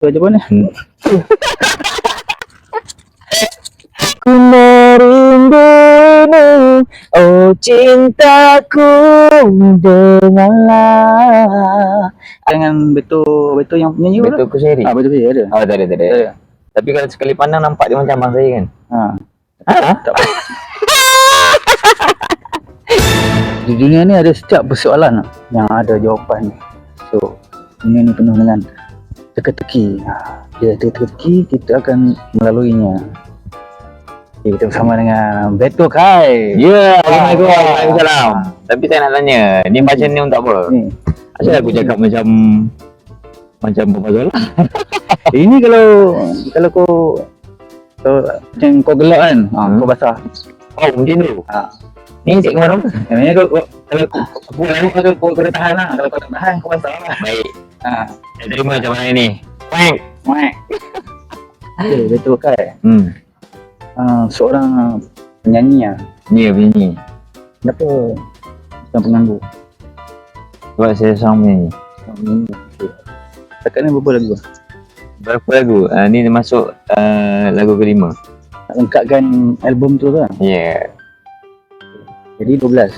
Tu aja pun ni. Ku merindumu, oh cintaku, dengarlah. Dengan betul yang penyanyi tu. Betul ku sendiri. Betul ada. Oh, tak ada. Tapi kalau sekali pandang nampak dia macam abang saya kan? Tak. Di dunia ni ada setiap persoalan yang ada jawapan. So, dunia ni penuh dengan teka-teki. Dia teka-teki, kita akan melaluinya. Okay, kita bersama dengan Beto Kai. Ya, Assalamualaikum. Waalaikumsalam. Tapi saya nak tanya, ni macam ni untuk apa? Asal aku cakap macam bermasalah. Ini kalau macam kau gelak kan, kau basah. Oh, macam tu. Ni cik kemana tu? Yang kalau aku lama kau kena tahan lah. Kalau kau tak tahan, kau basah lah. Baik. Saya terima macam mana ni? Wang. Okay, Beto Kai. Seorang penyanyi lah. Ya, penyanyi. Kenapa bukan penganggur? Sebab saya seorang penyanyi. Okay. Setakat ni berapa lagu? Berapa lagu? Ni masuk lagu kelima. Nak lengkapkan album tu kan? Ya. Jadi 12.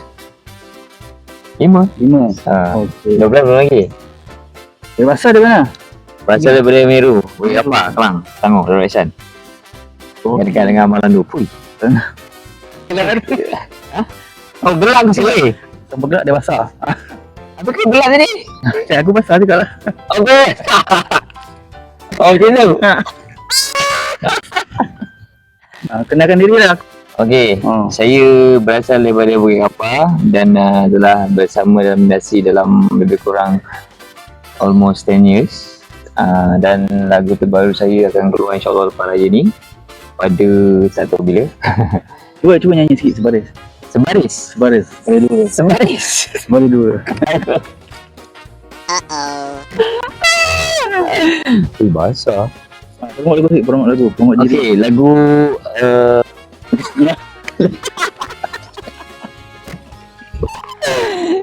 5. Okay. 12 belum lagi. Dia basah dari mana? Berasal daripada Meru. Bukit apa? Kelang. Tangguh, Rorosan. Dekat dengan Malandu. Pui. Oh, gelang sekali. Sampai gelak dia basah. Apa ke gelang tadi? Aku basah juga lah. Okey. Oh, macam tu. Kenalkan diri lah. Okey, saya berasal daripada Bukit Kapar dan telah bersama dalam industri dalam lebih kurang almost 10 years. Dan lagu terbaru saya akan keluar insyaAllah lepas raya ni pada tak tahu bila. Cuba nyanyi sikit sebaris. Sebaris. Baru dua. Bahasa. Promote lagu sikit, promote diri. Okey, lagu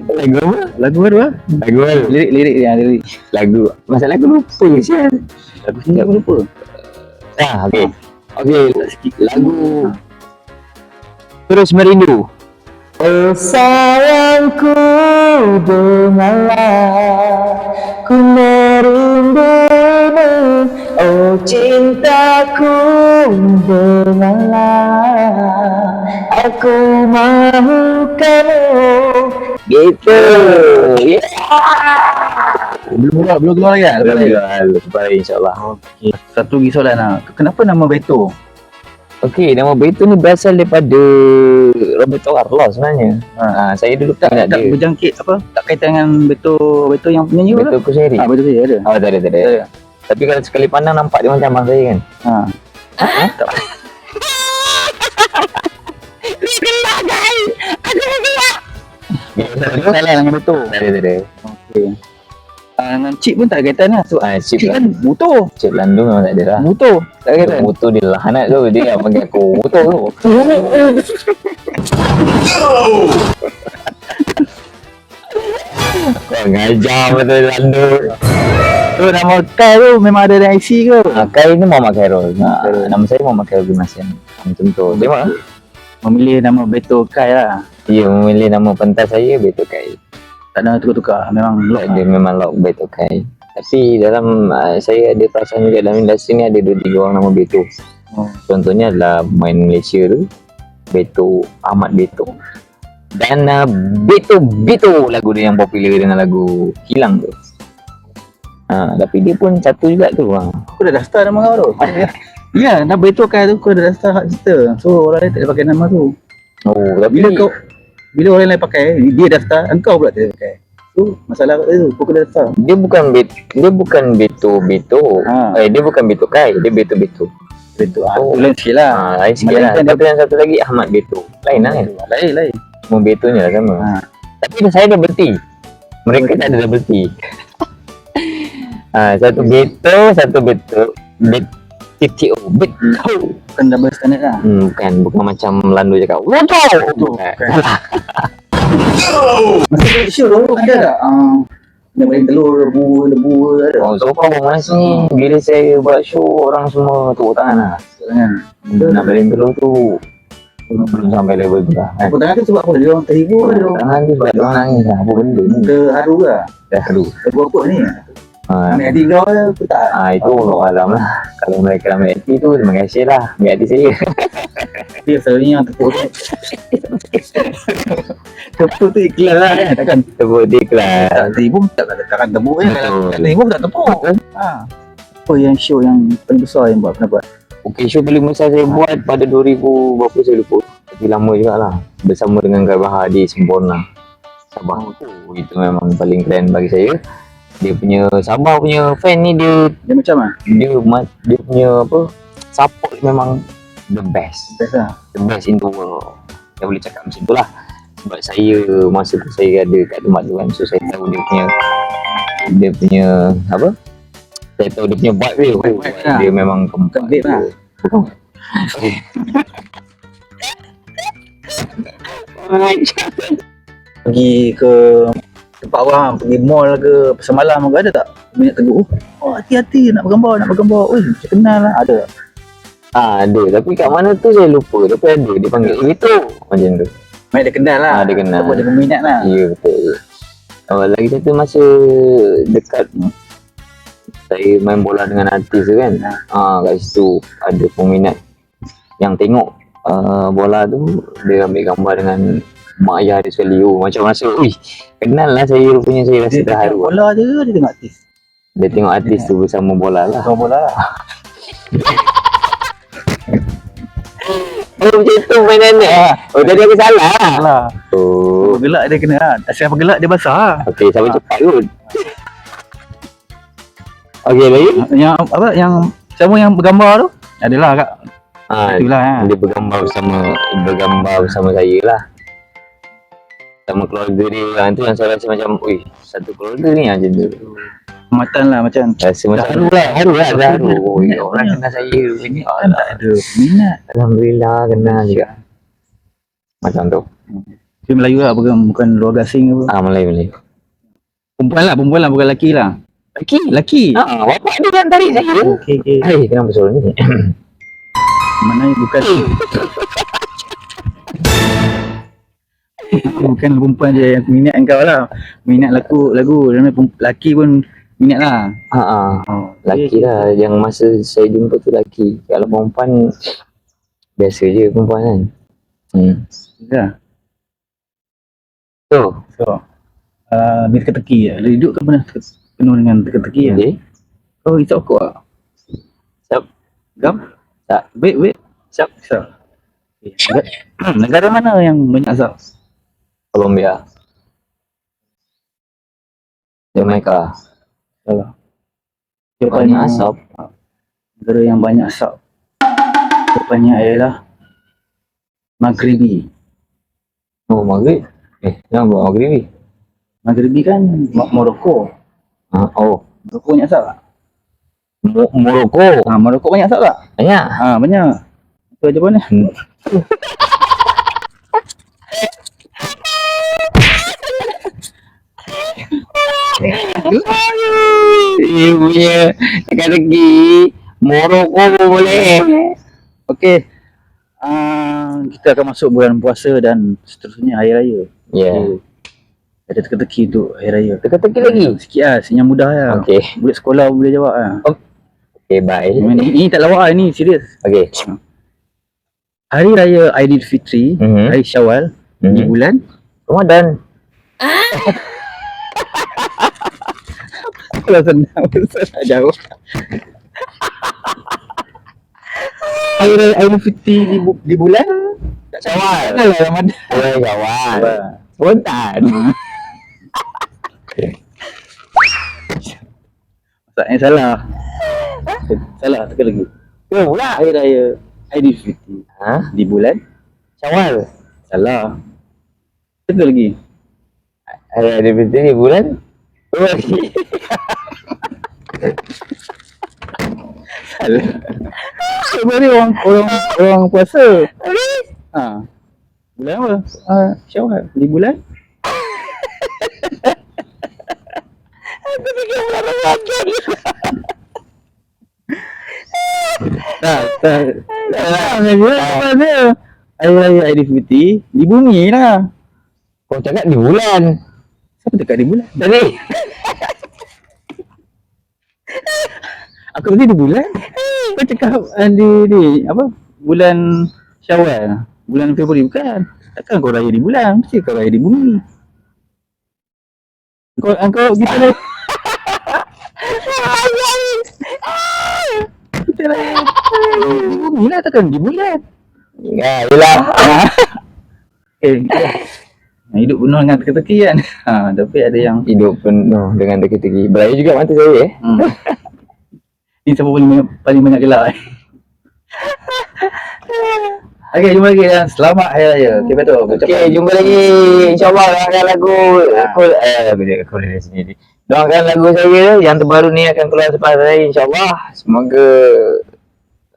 lagu apa? Lagu baru lah. Lagu apa? Lirik. Lagu. Masalah aku lupa sial. Lagu sikit aku lupa. Okey. Lagu Terus Merindu. Oh sayangku, dengarlah, ku merindumu, oh cintaku, dengarlah, aku mahu kamu. Gitu. Belum keluar lagi kan? Lepas insyaAllah. Okey. Satu lagi soalan lah. Kenapa nama Beto? Okey, nama Beto ni berasal daripada Roberto Carlos sebenarnya. Saya dulu tak Tak berjangkit apa? Tak kaitan dengan Beto yang penyanyi tu? Beto ku sendiri. Betul saya ada. Oh, tak ada. Tapi kalau sekali pandang nampak dia macam abang saya kan? Tak. Salah dengan Beto. Tak ada. Okey. Dengan Cik pun tak ada kaitan lah. So, Cik Cik kan motor. Cik Landung memang tak ada lah. Motor. Tak ada kaitan. Motor dia lah anak tu. Dia yang panggil aku motor tu. Kau ngajar betul Landung. So, nama Kai tu memang ada dalam IC ke? Kai ni Muhammad Khairul. Nama saya Muhammad Khairul Bimasin. Macam tu. Dia mana? Memilih nama Beto Kai lah. Ya, memilih nama pentas saya Beto Kai. Tak ada tukar-tukar. Memang lock Dia memang lock Beto Kai. Tapi dalam saya ada perasaan juga dalam industri ni ada 2-3 orang nama Beto. Contohnya adalah main Malaysia tu Beto, Ahmad Beto. Dan Beto lagu dia yang popular dengan lagu Hilang tu. Tapi dia pun satu juga tu. Aku dah daftar nama kau tu. Ya, nama Beto Kai tu aku dah daftar hak kita. So orang lain tak boleh pakai nama tu. Oh, tapi bila orang lain pakai, dia daftar, engkau pula tak boleh pakai. So masalah tu, aku dah daftar. Dia bukan Beto. Dia bukan Beto Kai, dia Beto. Beto. Lain sikit lah. Lain sikit lah. Tapi yang satu lagi Ahmad Beto. Lain lah kan? Lain. Semua Beto ni lah sama. Tapi saya double T. Mereka tak ada double T. Satu Beto, TTO. Beto. Bukan double standard lah. Bukan macam Lando cakap. Beto. Masa show dulu ada tak? Nak main telur, lebu ada. Oh, so far Mas ni bila saya buat show orang semua tepuk tangan lah. Kan. Nak beli telur tu belum sampai level tu lah. Tepuk tangan tu sebab apa? Dia orang terhibur ke dia orang Tangan tu sebab dia orang nangis lah. Apa benda ni? terharu lah. Dah haru. Lebu apa ni? Ha, Ambil hati kau ke aku tak? itu Allah alam lah. Kalau mereka ambil hati tu terima kasih lah. Ambil hati saya. Dia selalunya yang tepuk tu. Tepuk tu ikhlas lah kan. Takkan Tepuk dia kelas. tak terhibur takkan tepuk kan. Kalau Betul. tak terhibur tak tepuk. Ha. Apa yang show yang paling besar yang pernah buat? Okay, show paling besar saya buat pada 2000 berapa saya lupa. Tapi lama jugalah. Bersama dengan Kak Bahar di Sempurna Sabah. Oh, itu memang paling keren bagi saya. Dia punya Sabah punya fan ni dia Dia macam dia punya apa support memang the best. best lah. The best in the world. Saya boleh cakap macam tu lah. Sebab saya masa tu saya ada kat tempat tu kan. So saya tahu dia punya apa? Saya tahu dia punya vibe dia. Vibe lah. Dia memang Bukan vape lah. Bukan. Pergi ke tempat orang, pergi mall ke pasar malam ke ada tak? Minat tegur. Oh hati-hati nak bergambar. Oi macam kenal lah. Ada. Ada. Tapi kat mana tu saya lupa. Tapi ada. Dia panggil itu. Macam tu. Main dia kenal lah. Dia kenal. Sebab dia peminat lah. Ya betul. Lagi satu masa dekat saya main bola dengan artis tu kan. Kat situ ada peminat yang tengok bola tu, dia ambil gambar dengan mak ayah dia sekali. Macam rasa, kenal lah saya, rupanya saya rasa Dia tengok terharu. bola je ke dia tengok artis? Dia tengok artis tu bersama bola lah. Tengok bola lah. Oh macam tu mainan dia. Oh tadi aku salah. Salah. Oh. Gelak dia kena lah. Siapa gelak dia basah lah. Okey, sampai cepat kot. Okey lagi. Yang apa yang siapa yang bergambar tu? Adalah kak. Itulah ha. Dia bergambar bersama saya lah. Sama keluarga dia. Itu yang saya rasa macam, satu keluarga ni macam tu. Matan lah macam. Rasa macam haru lah. Orang kenal saya ni. Kan tak ada minat. Alhamdulillah kenal juga. Macam tu. Dia Melayu lah bukan luar asing ke apa. Melayu. Perempuan lah bukan lelaki lah. Lelaki. Bapak dia kan tarik saya. Okey. Kenapa suruh ni? Mana bukan bukan perempuan je yang minat engkau lah. Minat lagu lelaki pun minat lah. Laki lah. Yang masa saya jumpa tu laki. Kalau perempuan biasa je perempuan kan. Ya. So Ni teka-teki lah. Hidup kan pernah penuh dengan teka-teki lah. Oh hisap rokok lah. Siap. Gam? Tak. Wait. Siap. Negara mana yang banyak asap? Colombia. Jamaica. Salah. Banyak asap. Negara yang banyak asap. Jawapannya adalah Maghribi. Oh, Maghrib. Jangan buat Maghrib. Maghribi kan Morocco. Morocco banyak asap tak? Morocco. Morocco banyak asap tak? Banyak. Banyak. Itu jawapannya. Punya teka-teki. Morocco pun boleh. Okey. Kita akan masuk bulan puasa dan seterusnya hari raya. Ya. Ada teka-teki untuk hari raya. Teka-teki lagi. Sikit lah, yang mudah lah. Okey. Budak sekolah boleh jawab lah. Okey, bye. Ini tak lawak lah, ni serius. Okey. Hari raya Aidilfitri, hari Syawal, di bulan Ramadan. Kalau senang, salah jawab. Hari raya Aidilfitri di bulan Syawal. Takkanlah Ramadan. Syawal. Spontan. Maksudnya salah. Salah, teka lagi. Pula. Hari raya Aidilfitri di bulan Syawal. salah. Teka lagi. Ada betul ni bulan. Salah. Sebenarnya orang puasa. Bulan apa? Syawal. Di bulan Tak. Mana? Hari-raya Aidilfitri di bumi lah. Kau cakap di bulan. Siapa dekat di bulan? Tadi. Aku tadi di bulan. Kau cakap di apa? Bulan Syawal. Bulan Februari bukan. Takkan kau raya di bulan, mesti kau raya di bumi. Kau kita raya. Kita raya di bumi lah, takkan di bulan. Ya, yelah. Hidup penuh dengan teka-teki kan. Tapi ada yang Hidup penuh dengan teka-teki. Beraya juga mata saya Ni siapa paling banyak gelak Okay, jumpa lagi dan selamat Hari Raya. Okay, betul. Okay, jumpa lagi. InsyaAllah doakan lagu aku dari sendiri. Doakan lagu saya yang terbaru ni akan keluar selepas hari, insyaAllah. Semoga.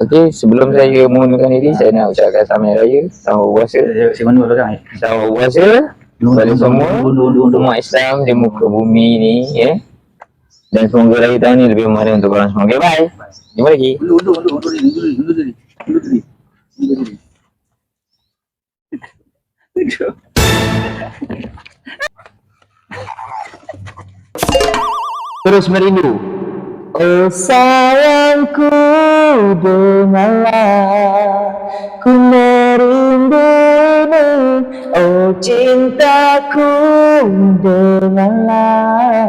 Okay, sebelum saya mengundurkan diri, saya nak ucapkan selamat Hari Raya, selamat berpuasa. Si mana belakang ni? Selamat berpuasa kepada semua umat Islam di muka bumi ni, ya. Dan semoga lagi tahun ni lebih memadai untuk korang semua. Okay, bye. Jumpa lagi. Undur diri. Terus merindu. Oh sayangku, dengarlah ku merindumu. Oh cintaku, dengarlah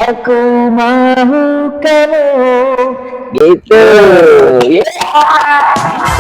aku mahu kamu. Gitu. Yeah.